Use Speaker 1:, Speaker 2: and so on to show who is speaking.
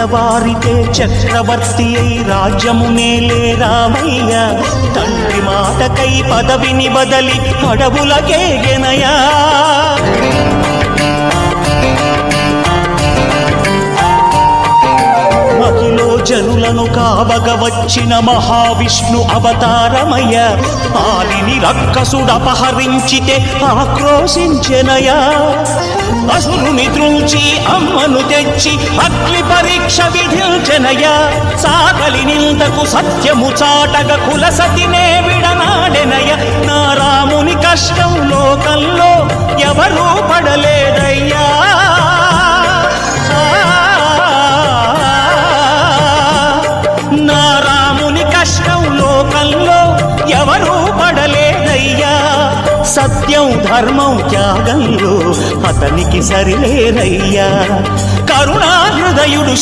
Speaker 1: తెల్లవారితే చక్రవర్తి అయి రాజ్యమునేలే రామయ్య తండ్రి మాటకై పదవిని బదలి అడవులకేగెనయా మహిలో జనులను కావగ వచ్చిన మహావిష్ణు అవతారమయ్య ఆలిని రక్కసుడపహరించితే ఆక్రోశించెనయా అసురుని త్రుంచి అమ్మను తెచ్చి అగ్ని పరీక్ష విధించెనయా సాగలి నిందకు సత్యము చాటగ కులసతినే విడనాడెనయ నా రాముని కష్టం లోకంలో ఎవరూ పడలేదయ్యా నా రాముని కష్టం లోకంలో ఎవరూ పడలేదయ్యా సత్యం ధర్మం త్యాగంలో అతనికి సరిలేరయ్యా కరుణా హృదయుడు